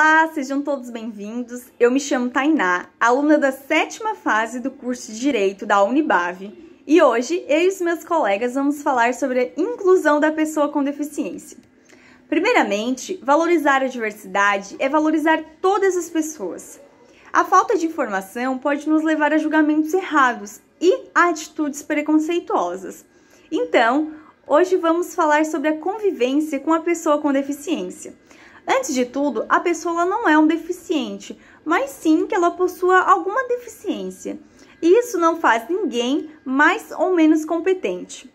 Olá, sejam todos bem-vindos. Eu me chamo Tainá, aluna da 7ª fase do curso de Direito da Unibave. E hoje, eu e os meus colegas vamos falar sobre a inclusão da pessoa com deficiência. Primeiramente, valorizar a diversidade é valorizar todas as pessoas. A falta de informação pode nos levar a julgamentos errados e a atitudes preconceituosas. Então, hoje vamos falar sobre a convivência com a pessoa com deficiência. Antes de tudo, a pessoa não é um deficiente, mas sim que ela possua alguma deficiência. E isso não faz ninguém mais ou menos competente.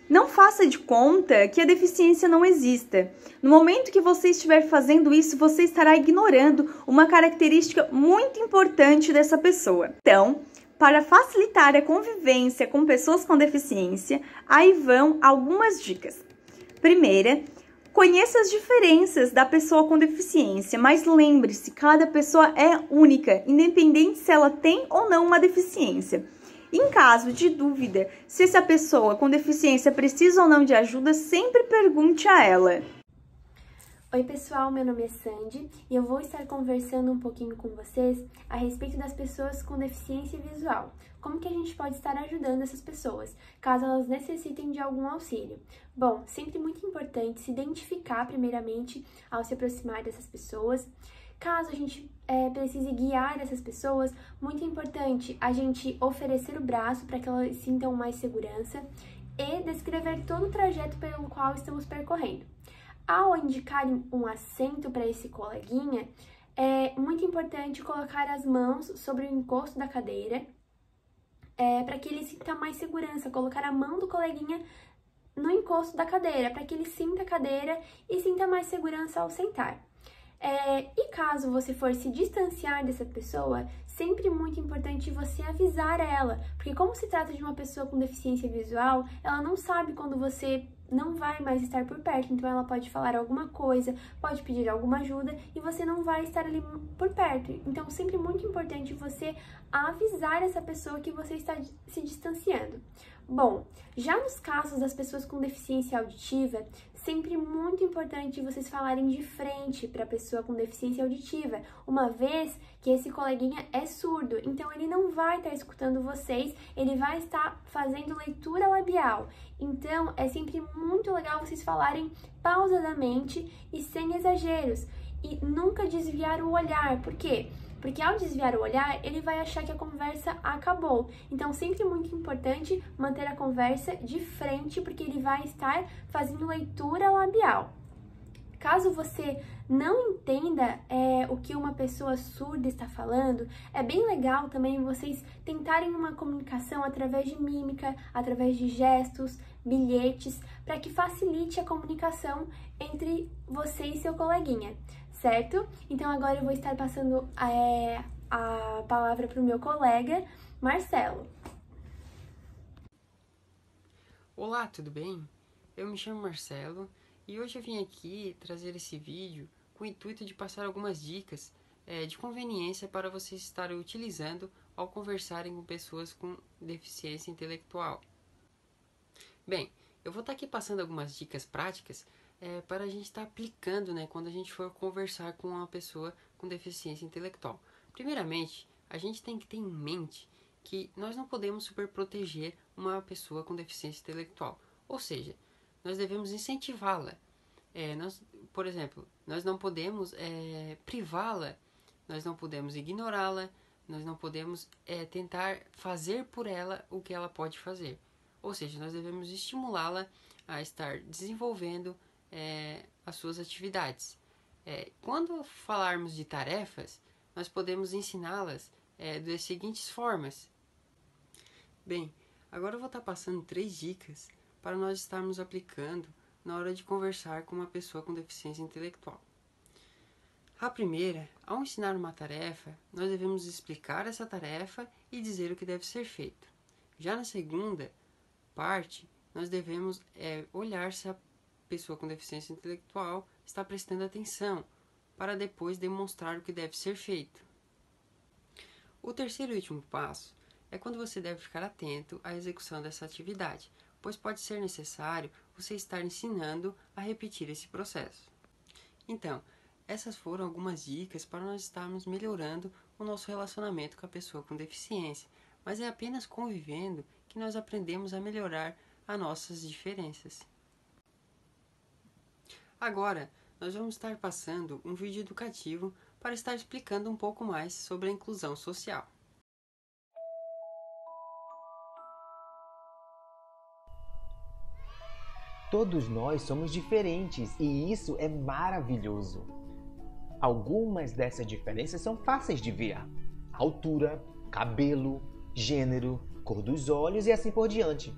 Não faça de conta que a deficiência não exista. No momento que você estiver fazendo isso, você estará ignorando uma característica muito importante dessa pessoa. Então, para facilitar a convivência com pessoas com deficiência, aí vão algumas dicas. Primeira, conheça as diferenças da pessoa com deficiência, mas lembre-se, cada pessoa é única, independente se ela tem ou não uma deficiência. Em caso de dúvida, se essa pessoa com deficiência precisa ou não de ajuda, sempre pergunte a ela. Oi pessoal, meu nome é Sandy e eu vou estar conversando um pouquinho com vocês a respeito das pessoas com deficiência visual. Como que a gente pode estar ajudando essas pessoas, caso elas necessitem de algum auxílio? Bom, sempre muito importante se identificar primeiramente ao se aproximar dessas pessoas. Caso a gente precise guiar essas pessoas, muito importante a gente oferecer o braço para que elas sintam mais segurança e descrever todo o trajeto pelo qual estamos percorrendo. Ao indicar um assento para esse coleguinha, é muito importante colocar as mãos sobre o encosto da cadeira, para que ele sinta mais segurança, colocar a mão do coleguinha no encosto da cadeira, para que ele sinta a cadeira e sinta mais segurança ao sentar. E caso você for se distanciar dessa pessoa, sempre muito importante você avisar ela, porque como se trata de uma pessoa com deficiência visual, ela não sabe quando você não vai mais estar por perto, então ela pode falar alguma coisa, pode pedir alguma ajuda e você não vai estar ali por perto. Então, sempre muito importante você avisar essa pessoa que você está se distanciando. Bom, já nos casos das pessoas com deficiência auditiva, sempre muito importante vocês falarem de frente para a pessoa com deficiência auditiva, uma vez que esse coleguinha é surdo, então ele não vai estar escutando vocês, ele vai estar fazendo leitura labial. Então, é sempre muito legal vocês falarem pausadamente e sem exageros, e nunca desviar o olhar. Por quê? Porque ao desviar o olhar, ele vai achar que a conversa acabou. Então, sempre muito importante manter a conversa de frente, porque ele vai estar fazendo leitura labial. Caso você não entenda o que uma pessoa surda está falando, é bem legal também vocês tentarem uma comunicação através de mímica, através de gestos, bilhetes, para que facilite a comunicação entre você e seu coleguinha, certo? Então agora eu vou estar passando a palavra para o meu colega, Marcelo. Olá, tudo bem? Eu me chamo Marcelo e hoje eu vim aqui trazer esse vídeo com o intuito de passar algumas dicas de conveniência para vocês estarem utilizando ao conversarem com pessoas com deficiência intelectual. Bem, eu vou estar aqui passando algumas dicas práticas para a gente estar aplicando, quando a gente for conversar com uma pessoa com deficiência intelectual. Primeiramente, a gente tem que ter em mente que nós não podemos superproteger uma pessoa com deficiência intelectual. Ou seja, nós devemos incentivá-la. Por exemplo, nós não podemos privá-la, nós não podemos ignorá-la, nós não podemos tentar fazer por ela o que ela pode fazer. Ou seja, nós devemos estimulá-la a estar desenvolvendo as suas atividades. Quando falarmos de tarefas, nós podemos ensiná-las das seguintes formas. Bem, agora eu vou estar passando 3 dicas para nós estarmos aplicando na hora de conversar com uma pessoa com deficiência intelectual. A primeira, ao ensinar uma tarefa, nós devemos explicar essa tarefa e dizer o que deve ser feito. Já na segunda parte, nós devemos olhar se a pessoa com deficiência intelectual está prestando atenção, para depois demonstrar o que deve ser feito. O terceiro e último passo é quando você deve ficar atento à execução dessa atividade, pois pode ser necessário você estar ensinando a repetir esse processo. Então, essas foram algumas dicas para nós estarmos melhorando o nosso relacionamento com a pessoa com deficiência, mas é apenas convivendo que nós aprendemos a melhorar as nossas diferenças. Agora, nós vamos estar passando um vídeo educativo para estar explicando um pouco mais sobre a inclusão social. Todos nós somos diferentes e isso é maravilhoso. Algumas dessas diferenças são fáceis de ver: altura, cabelo, gênero, cor dos olhos e assim por diante.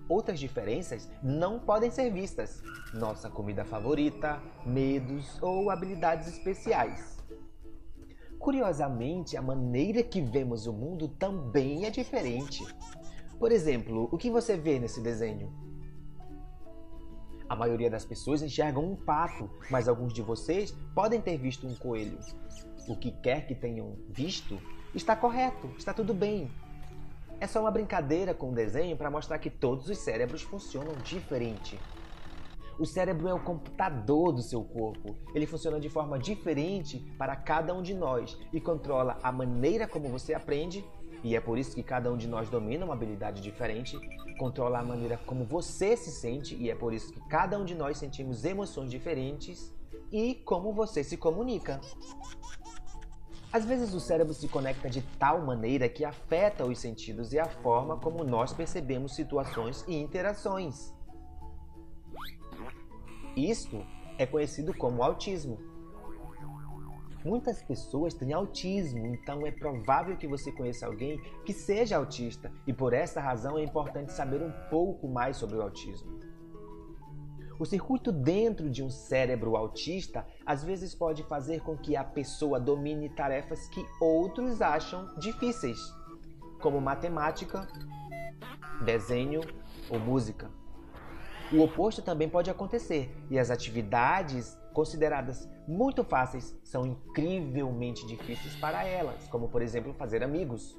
Outras diferenças não podem ser vistas: nossa comida favorita, medos ou habilidades especiais. Curiosamente, a maneira que vemos o mundo também é diferente. Por exemplo, o que você vê nesse desenho? A maioria das pessoas enxergam um pato, mas alguns de vocês podem ter visto um coelho. O que quer que tenham visto está correto, está tudo bem. É só uma brincadeira com o desenho para mostrar que todos os cérebros funcionam diferente. O cérebro é o computador do seu corpo. Ele funciona de forma diferente para cada um de nós e controla a maneira como você aprende, e é por isso que cada um de nós domina uma habilidade diferente, controla a maneira como você se sente, e é por isso que cada um de nós sentimos emoções diferentes, e como você se comunica. Às vezes o cérebro se conecta de tal maneira que afeta os sentidos e a forma como nós percebemos situações e interações. Isto é conhecido como autismo. Muitas pessoas têm autismo, então é provável que você conheça alguém que seja autista, e por essa razão é importante saber um pouco mais sobre o autismo. O circuito dentro de um cérebro autista às vezes pode fazer com que a pessoa domine tarefas que outros acham difíceis, como matemática, desenho ou música. O oposto também pode acontecer, e as atividades consideradas muito fáceis são incrivelmente difíceis para elas, como por exemplo fazer amigos.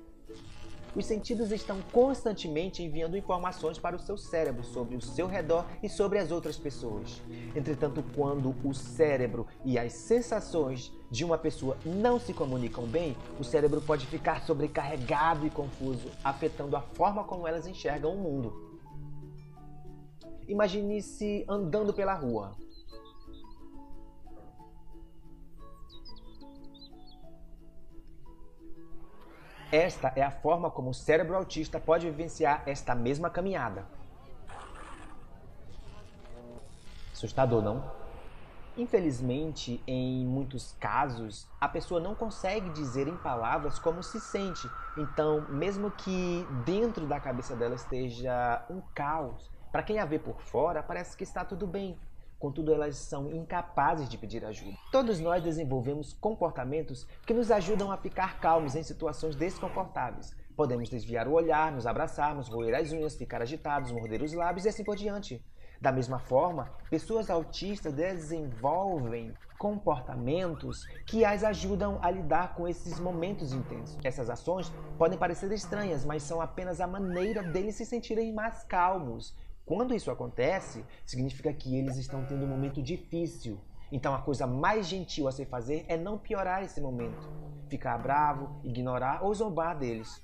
Os sentidos estão constantemente enviando informações para o seu cérebro sobre o seu redor e sobre as outras pessoas. Entretanto, quando o cérebro e as sensações de uma pessoa não se comunicam bem, o cérebro pode ficar sobrecarregado e confuso, afetando a forma como elas enxergam o mundo. Imagine-se andando pela rua. Esta é a forma como o cérebro autista pode vivenciar esta mesma caminhada. Assustador, não? Infelizmente, em muitos casos, a pessoa não consegue dizer em palavras como se sente. Então, mesmo que dentro da cabeça dela esteja um caos, para quem a vê por fora, parece que está tudo bem. Contudo, elas são incapazes de pedir ajuda. Todos nós desenvolvemos comportamentos que nos ajudam a ficar calmos em situações desconfortáveis. Podemos desviar o olhar, nos abraçarmos, roer as unhas, ficar agitados, morder os lábios e assim por diante. Da mesma forma, pessoas autistas desenvolvem comportamentos que as ajudam a lidar com esses momentos intensos. Essas ações podem parecer estranhas, mas são apenas a maneira deles se sentirem mais calmos. Quando isso acontece, significa que eles estão tendo um momento difícil. Então a coisa mais gentil a se fazer é não piorar esse momento. Ficar bravo, ignorar ou zombar deles.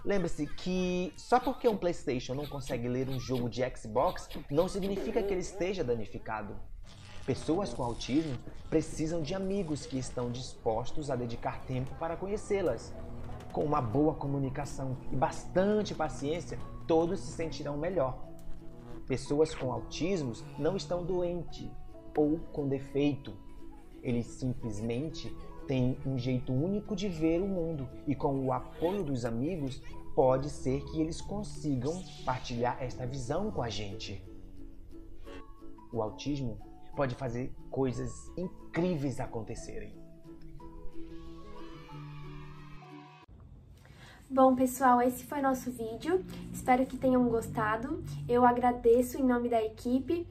Lembre-se que só porque um PlayStation não consegue ler um jogo de Xbox, não significa que ele esteja danificado. Pessoas com autismo precisam de amigos que estão dispostos a dedicar tempo para conhecê-las. Com uma boa comunicação e bastante paciência, todos se sentirão melhor. Pessoas com autismo não estão doentes ou com defeito. Eles simplesmente têm um jeito único de ver o mundo e com o apoio dos amigos pode ser que eles consigam partilhar esta visão com a gente. O autismo pode fazer coisas incríveis acontecerem. Bom, pessoal, esse foi nosso vídeo. Espero que tenham gostado. Eu agradeço em nome da equipe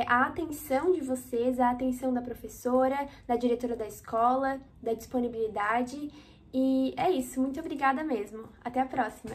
a atenção de vocês, a atenção da professora, da diretora da escola, da disponibilidade. E é isso. Muito obrigada mesmo. Até a próxima!